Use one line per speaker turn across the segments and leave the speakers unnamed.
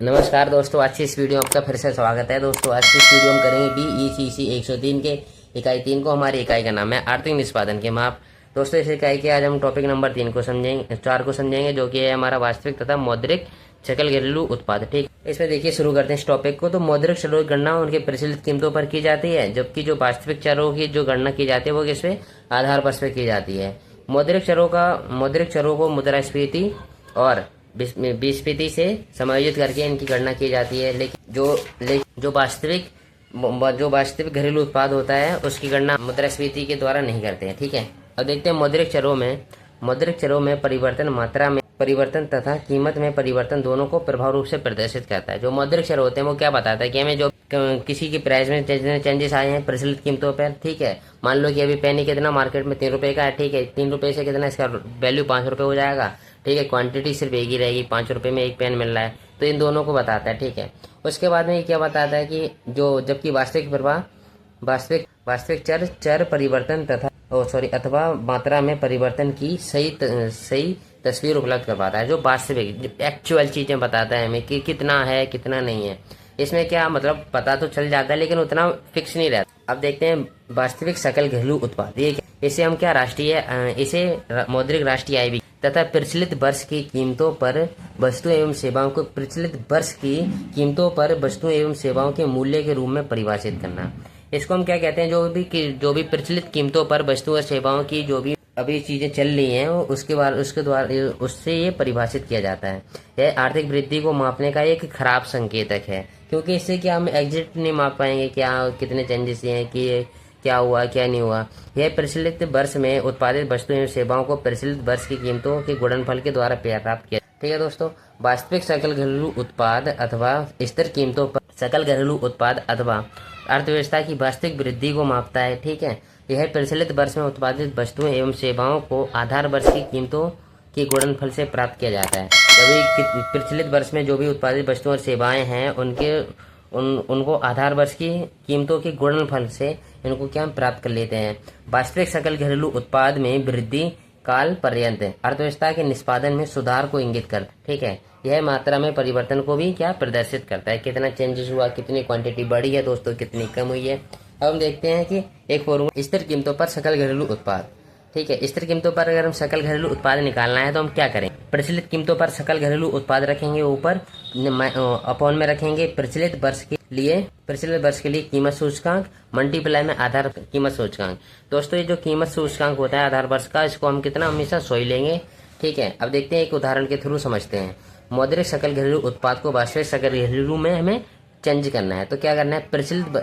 नमस्कार दोस्तों, आज की इस वीडियो में आपका फिर से स्वागत है। दोस्तों आज की इस वीडियो में करेंगे BECC 103 के इकाई 3 को। हमारी इकाई का नाम है आर्थिक निष्पादन के माप। दोस्तों इस इकाई के आज हम टॉपिक नंबर 3 को समझेंगे, 4 को समझेंगे, जो कि है हमारा वास्तविक तथा मौद्रिक सकल घरेलू उत्पाद। ठीक, इसमें देखिए शुरू करते हैं इस टॉपिक को। तो मौद्रिक चरों की गणना उनके प्रचलित कीमतों पर की जाती है, जबकि जो वास्तविक चरों की जो गणना की जाती है वो किस पे आधार पर की जाती है। मौद्रिक चरों को मुद्रास्फीति और विस्फीति से समायोजित करके इनकी गणना की जाती है। लेकिन जो वास्तविक घरेलू उत्पाद होता है उसकी गणना मुद्रास्फीति के द्वारा नहीं करते हैं। ठीक है, अब देखते हैं मौद्रिक चरों में परिवर्तन मात्रा में परिवर्तन तथा कीमत में परिवर्तन दोनों को प्रभाव रूप से प्रदर्शित करता है। जो मौद्रिक चर होते हैं वो क्या बताता है कि हमें जो किसी की प्राइस में चेंजेस आए हैं प्रचलित कीमतों पर। ठीक है, मान लो कि अभी पेनी कितना मार्केट में 3 रुपए का है। ठीक है, 3 रुपए से कितना इसका वैल्यू 5 रुपए हो जाएगा। ठीक है, क्वांटिटी सिर्फ एक ही रहेगी, 5 रुपए में एक पेन मिल रहा है, तो इन दोनों को बताता है। ठीक है, उसके बाद में ये क्या बताता है कि जो जबकि वास्तविक चर परिवर्तन तथा अथवा मात्रा में परिवर्तन की सही तस्वीर उपलब्ध करवाता है। जो वास्तविक एक्चुअल चीजें बताता है हमें कि कितना है कितना नहीं है। इसमें क्या मतलब पता तो चल जाता है लेकिन उतना फिक्स नहीं रहता। अब देखते हैं वास्तविक सकल घरेलू उत्पाद। ये इसे हम क्या इसे मौद्रिक राष्ट्रीय आय भी तथा प्रचलित वर्ष की कीमतों पर वस्तुएं एवं सेवाओं के मूल्य के रूप में परिभाषित करना। इसको हम क्या कहते हैं, जो भी प्रचलित कीमतों पर वस्तु और सेवाओं की जो भी अभी चीजें चल रही हैं उसके द्वारा उससे ये परिभाषित किया जाता है। यह आर्थिक वृद्धि को मापने का एक खराब संकेतक है, क्योंकि इससे क्या हम एग्जैक्ट नहीं माप पाएंगे क्या कितने चेंजेस हैं कि क्या हुआ क्या नहीं हुआ। यह प्रचलित वर्ष में उत्पादित वस्तुओं एवं सेवाओं को प्रचलित वर्ष की कीमतों के गुणनफल के द्वारा प्राप्त किया। ठीक है दोस्तों, वास्तविक सकल घरेलू उत्पाद अथवा स्थिर कीमतों पर सकल घरेलू उत्पाद अथवा अर्थव्यवस्था की वास्तविक वृद्धि को मापता है। ठीक है, यह प्रचलित वर्ष में उत्पादित वस्तुएं एवं सेवाओं को आधार वर्ष की कीमतों के गुणनफल से प्राप्त किया जाता है। जब प्रचलित वर्ष में जो भी उत्पादित वस्तुएं और सेवाएं हैं उनको आधार वर्ष की कीमतों के गुणनफल से इनको क्या हम प्राप्त कर लेते हैं। वास्तविक सकल घरेलू उत्पाद में वृद्धि काल पर्यंत अर्थव्यवस्था के निष्पादन में सुधार को इंगित कर। ठीक है, यह मात्रा में परिवर्तन को भी क्या प्रदर्शित करता है, कितना चेंजेस हुआ, कितनी क्वांटिटी बढ़ी है दोस्तों, कितनी कम हुई है। अब हम देखते हैं कि एक फॉर्मूला स्थिर कीमतों पर सकल घरेलू उत्पाद। ठीक है, स्थिर कीमतों पर अगर हम सकल घरेलू उत्पाद निकालना है तो हम क्या करें, प्रचलित कीमतों पर सकल घरेलू उत्पाद रखेंगे, ऊपर अपॉन में रखेंगे प्रचलित वर्ष के लिए कीमत सूचकांक मल्टीप्लाई में आधार कीमत सूचकांक। दोस्तों ये जो कीमत सूचकांक होता है आधार वर्ष का, इसको हम कितना हमेशा 100 ही लेंगे। ठीक है, अब देखते हैं एक उदाहरण के थ्रू समझते हैं। मौद्रिक सकल घरेलू उत्पाद को वास्तविक सकल घरेलू में हमें चेंज करना है, तो क्या करना है,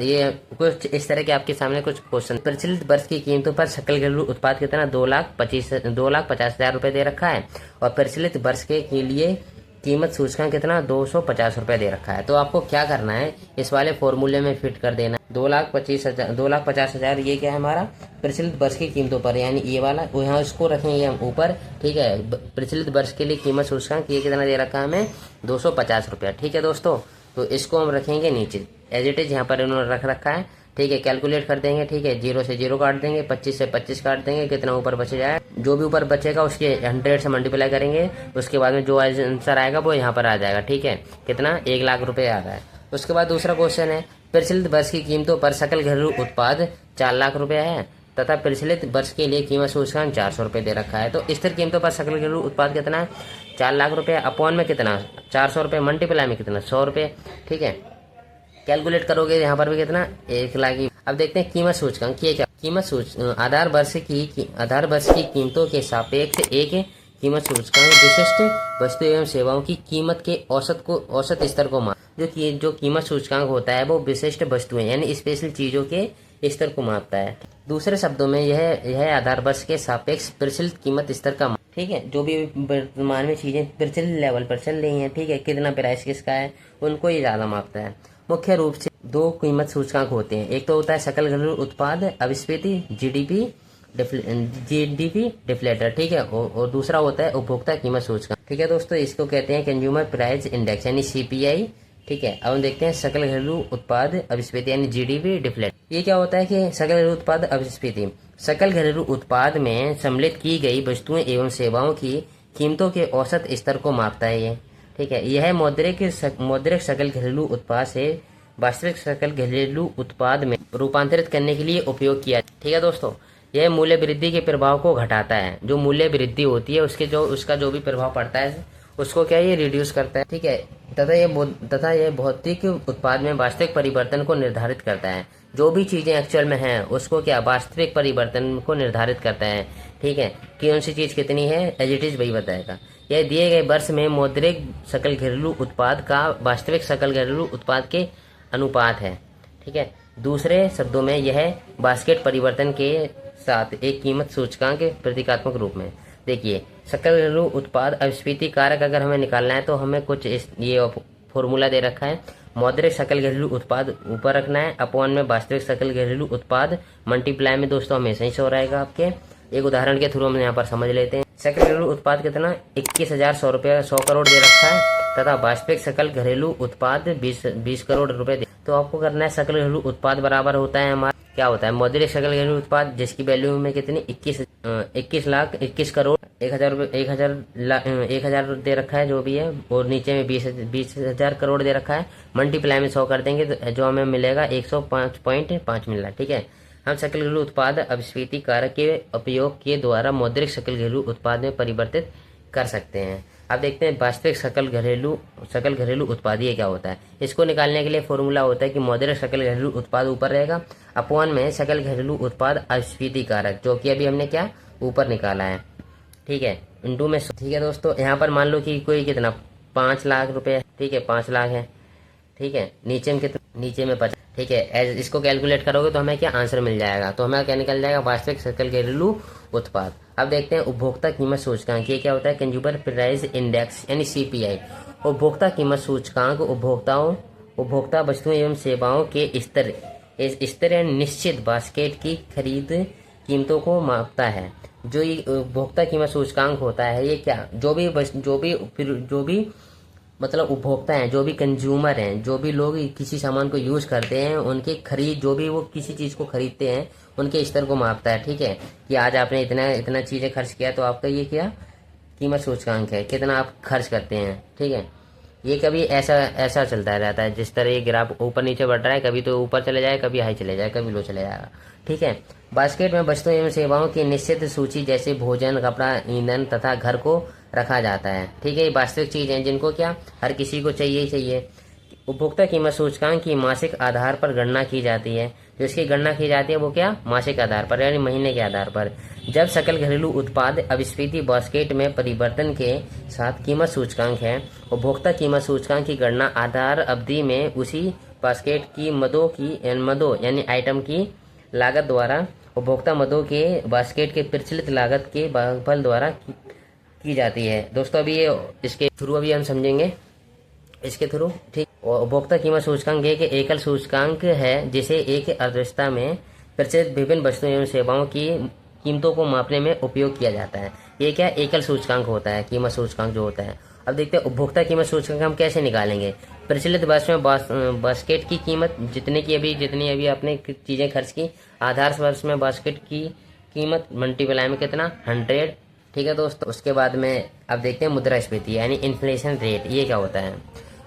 ये कुछ इस तरह के आपके सामने कुछ क्वेश्चन। प्रचलित वर्ष की कीमतों पर सकल घरेलू उत्पाद कितना 2,50,000 रुपए दे रखा है, और प्रचलित वर्ष के लिए कीमत सूचकांक कितना 250 रुपए दे रखा है। तो आपको क्या करना है, इस वाले फॉर्मूले में फिट कर देना। 2,50,000 ये क्या है हमारा प्रचलित वर्ष की कीमतों पर, यानी ये वाला यहाँ इसको रखेंगे हम ऊपर। ठीक है, प्रचलित वर्ष के लिए कीमत सूचकांक ये कितना दे रखा है हमें 250 रुपया। ठीक है दोस्तों, तो इसको हम रखेंगे नीचे एज इट इज, यहाँ पर इन्होंने रख रखा है। ठीक है, कैलकुलेट कर देंगे। ठीक है, 0 से 0 काट देंगे, 25 से 25 काट देंगे, कितना ऊपर बच जाए, जो भी ऊपर बचेगा उसके 100 से मल्टीप्लाई करेंगे, उसके बाद में जो आंसर आएगा वो यहाँ पर आ जाएगा। ठीक है, कितना 1 लाख रुपए आ रहा है। उसके बाद दूसरा क्वेश्चन है, प्रचलित वर्ष की कीमतों पर सकल घरेलू उत्पाद 4 लाख रुपए है तथा प्रचलित वर्ष के लिए कीमत सूचकांक 400 रुपए दे रखा है। तो स्थिर कीमतों पर सकल घरेलू उत्पाद कितना है 4 लाख रुपए, अपॉन में कितना 400 रुपए, मल्टीप्लाई में कितना 100 रुपए। ठीक है, कैलकुलेट करोगे यहाँ पर भी कितना 1 लाख। अब देखते हैं कीमत सूचकांक ये क्या, आधार वर्ष की कीमतों के सापेक्ष एक कीमत सूचकांक विशिष्ट वस्तु एवं सेवाओं की कीमत के औसत स्तर को माप। जो कीमत सूचकांक होता है वो विशिष्ट वस्तुएं यानी स्पेशल चीजों के स्तर को मापता है। दूसरे शब्दों में यह आधार वर्ष के सापेक्ष प्रचलित कीमत स्तर का माप। ठीक है, जो भी वर्तमान में चीजें प्रचलित लेवल पर चल रही हैं, ठीक है, कितना प्राइस किसका है, उनको ये ज्यादा मापता है। मुख्य रूप से 2 कीमत सूचकांक होते हैं, एक तो होता है सकल घरेलू उत्पाद अभिस्फीति जीडीपी डिफ्लेटर। ठीक है, और दूसरा होता है उपभोक्ता कीमत सूचकांक। ठीक है दोस्तों, इसको कहते हैं कंज्यूमर प्राइस इंडेक्स यानी CPI। ठीक है, अब हम देखते हैं सकल घरेलू उत्पाद अभिस्फीति यानी GDP डिफ्लेट। ये क्या होता है कि सकल घरेलू उत्पाद अभिस्फीति सकल घरेलू उत्पाद में सम्मिलित की गई वस्तुएं एवं सेवाओं की कीमतों के औसत स्तर को मापता है ये। ठीक है। यह मौद्रिक सकल घरेलू उत्पाद से वास्तविक सकल घरेलू उत्पाद में रूपांतरित करने के लिए उपयोग किया। ठीक है दोस्तों, यह मूल्य वृद्धि के प्रभाव को घटाता है। जो मूल्य वृद्धि होती है उसका जो भी प्रभाव पड़ता है उसको क्या ये रिड्यूस करता है। ठीक है। तथा यह भौतिक उत्पाद में वास्तविक परिवर्तन को निर्धारित करता है। जो भी चीजें एक्चुअल में हैं उसको क्या वास्तविक परिवर्तन को निर्धारित करता है। ठीक है, कौन सी चीज कितनी है एज इट इज वही बताएगा। यह दिए गए वर्ष में मौद्रिक सकल घरेलू उत्पाद का वास्तविक सकल घरेलू उत्पाद के अनुपात है। ठीक है, दूसरे शब्दों में यह बास्केट परिवर्तन के साथ एक कीमत सूचकांक प्रतीकात्मक रूप में। देखिए, सकल घरेलू उत्पाद अपस्फीति कारक अगर हमें निकालना है तो हमें कुछ ये फॉर्मूला दे रखा है। मौद्रिक सकल घरेलू उत्पाद ऊपर रखना है, अपॉन में वास्तविक सकल घरेलू उत्पाद, मल्टीप्लाई में दोस्तों हमेशा ही शो रहेगा आपके। एक उदाहरण के थ्रू हम यहाँ पर समझ लेते हैं। सकल घरेलू उत्पाद कितना 21,100 रुपये 100 करोड़ दे रखा है तथा वास्तविक सकल घरेलू उत्पाद 20 करोड़ रुपए दे। तो आपको करना है सकल घरेलू उत्पाद बराबर होता है हमारा क्या होता है मौद्रिक सकल घरेलू उत्पाद, जिसकी वैल्यू में कितनी 21 करोड़ 1,000 दे रखा है जो भी है, और नीचे में 20,000 करोड़ दे रखा है। मल्टीप्लाई में 100 कर देंगे तो जो हमें मिलेगा 105.5 मिल रहा है। ठीक है, हम सकल घरेलू उत्पाद अपस्फीति कारक के उपयोग के द्वारा मौद्रिक सकल घरेलू उत्पाद में परिवर्तित कर सकते हैं। अब देखते हैं वास्तविक सकल घरेलू उत्पाद ये क्या होता है। इसको निकालने के लिए फॉर्मूला होता है कि मौद्रिक सकल घरेलू उत्पाद ऊपर रहेगा, अपॉन में सकल घरेलू उत्पाद अपस्फीति कारक, जो कि अभी हमने क्या ऊपर निकाला है। ठीक है, इंटू में। ठीक है दोस्तों, यहाँ पर मान लो कि कोई कितना 5 लाख रुपए, ठीक है 5 लाख है। ठीक है, नीचे में कितना, नीचे में 50। ठीक है, इसको कैलकुलेट करोगे तो हमें क्या आंसर मिल जाएगा। तो हमें क्या निकल जाएगा वास्तविक सकल घरेलू उत्पाद। अब देखते हैं उपभोक्ता कीमत सूचकांक ये क्या होता है। कंज्यूमर प्राइस इंडेक्स यानी सीपीआई। उपभोक्ता कीमत सूचकांक उपभोक्ता वस्तुओं एवं सेवाओं के स्तर निश्चित बास्केट की खरीद कीमतों को मापता है। जो ये उपभोक्ता कीमत सूचकांक होता है ये क्या जो भी मतलब उपभोक्ता हैं, जो भी कंज्यूमर हैं, जो भी लोग किसी सामान को यूज करते हैं, उनके खरीद जो भी वो किसी चीज को खरीदते हैं उनके स्तर को मापता है। ठीक है, कि आज आपने इतना चीजें खर्च किया तो आपका ये क्या कीमत सूचकांक है, कितना आप खर्च करते हैं। ठीक है, ये कभी ऐसा चलता रहता है। जिस तरह ये ग्राफ ऊपर नीचे बढ़ रहा है, कभी तो ऊपर चले जाए, कभी हाई चले जाए, कभी लो चले जाएगा। ठीक है, बास्केट में वस्तुओं एवं सेवाओं की निश्चित सूची जैसे भोजन, कपड़ा, ईंधन तथा घर को रखा जाता है। ठीक है, ये वास्तविक चीज है जिनको क्या हर किसी को चाहिए ही चाहिए। उपभोक्ता कीमत सूचकांक की मासिक आधार पर गणना की जाती है। जो इसकी गणना की जाती है वो क्या मासिक आधार पर यानी महीने के आधार पर। जब सकल घरेलू उत्पाद अपस्फीति बास्केट में परिवर्तन के साथ कीमत सूचकांक है, उपभोक्ता कीमत सूचकांक की गणना आधार अवधि में उसी बास्केट की मदों यानी आइटम की लागत द्वारा उपभोक्ता मदों के बास्केट के प्रचलित लागत के भागफल द्वारा की जाती है। दोस्तों अभी ये इसके थ्रू अभी हम समझेंगे इसके थ्रू। ठीक, और उपभोक्ता कीमत सूचकांक एक एकल सूचकांक है जिसे एक अर्थव्यवस्था में प्रचलित विभिन्न वस्तुओं एवं सेवाओं की कीमतों को मापने में उपयोग किया जाता है। ये क्या एकल सूचकांक होता है, कीमत सूचकांक जो होता है। अब देखते हैं उपभोक्ता कीमत सूचकांक हम कैसे निकालेंगे। प्रचलित वर्ष में बास्केट की कीमत जितनी अभी आपने चीजें खर्च की, आधार वर्ष में बास्केट की कीमत मल्टीप्लाई में कितना 100। ठीक है दोस्तों, उसके बाद में अब देखते हैं मुद्रास्फीति यानी इन्फ्लेशन रेट। ये क्या होता है।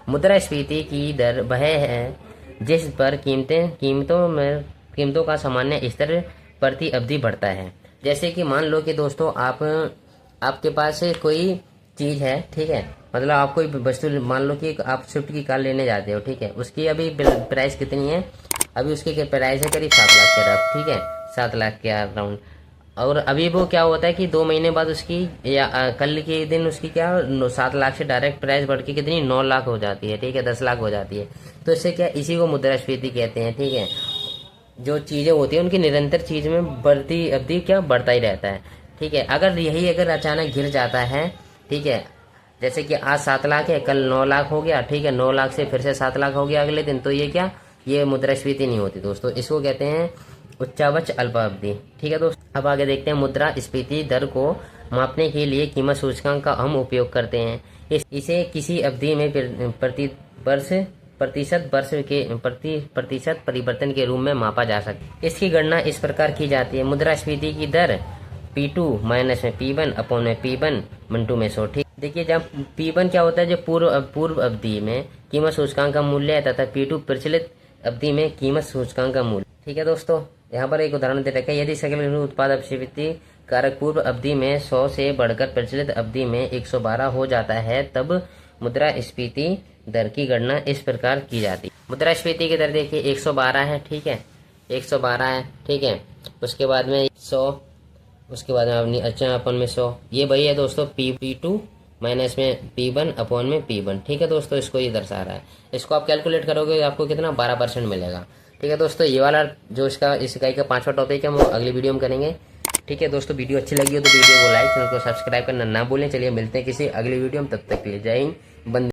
मुद्रास्फीति की दर वह है जिस पर कीमतों का सामान्य स्तर प्रति अवधि बढ़ता है। जैसे कि मान लो कि दोस्तों आपके पास कोई चीज है, ठीक है, मतलब आप कोई वस्तु मान लो कि आप स्विफ्ट की कार लेने जाते हो। ठीक है, उसकी अभी प्राइस कितनी है, अभी उसकी प्राइस है करीब 7 लाख के अराउंड। ठीक है, 7 लाख के अराउंड। और अभी वो क्या होता है कि 2 महीने बाद उसकी या कल के दिन उसकी क्या 7 लाख से डायरेक्ट प्राइस बढ़ के कितनी 9 लाख हो जाती है। ठीक है, 10 लाख हो जाती है। तो इससे क्या इसी को मुद्रास्फीति कहते हैं। ठीक है, जो चीजें होती है उनकी निरंतर चीज में बढ़ती अवधि क्या बढ़ता ही रहता है। ठीक है, अगर अचानक गिर जाता है, ठीक है, जैसे कि आज 7 लाख है, कल 9 लाख हो गया। ठीक है, 9 लाख से फिर से 7 लाख हो गया अगले दिन, तो ये मुद्रास्फीति नहीं होती दोस्तों, इसको कहते हैं उच्चावच अल्पावधि। ठीक है दोस्तों, अब आगे देखते हैं मुद्रास्फीति दर को मापने के लिए कीमत सूचकांक का हम उपयोग करते हैं। इसे किसी अवधि में प्रतिशत परिवर्तन के रूप में मापा जा सकता है। इसकी गणना इस प्रकार की जाती है। मुद्रास्फीति की दर P2 माइनस में P1 अपॉन में P1 × में 100। ठीक, देखिए जब P1 क्या होता है, जो पूर्व अवधि में कीमत सूचकांक का मूल्य है, तथा P2 प्रचलित अवधि में कीमत सूचकांक का मूल्य। ठीक है दोस्तों, यहाँ पर एक उदाहरण दे रखा है, यदि सकल घरेलू उत्पाद अपस्फीति कारक पूर्व अवधि में 100 से बढ़कर प्रचलित अवधि में 112 हो जाता है, तब मुद्रास्फीति दर की गणना इस प्रकार की जाती है। मुद्रास्फीति की दर देखिए 112 है, ठीक है, 112 है, ठीक है। उसके बाद में 100, उसके बाद में अपनी अच्छा अपन में 100, ये वही है दोस्तों P2 माइनस में P1 अपॉन में P1। ठीक है दोस्तों, इसको ये दर्शा रहा है। इसको आप कैलकुलेट करोगे आपको कितना 12% मिलेगा। ठीक है दोस्तों, ये वाला जो इस इकाई का 5वां टॉपिक है वो अगली वीडियो में करेंगे। ठीक है दोस्तों, वीडियो अच्छी लगी हो तो वीडियो को लाइक, चैनल को सब्सक्राइब करना ना भूलें। चलिए मिलते हैं किसी अगली वीडियो में, तब तक के लिए जय हिंद, वंदे।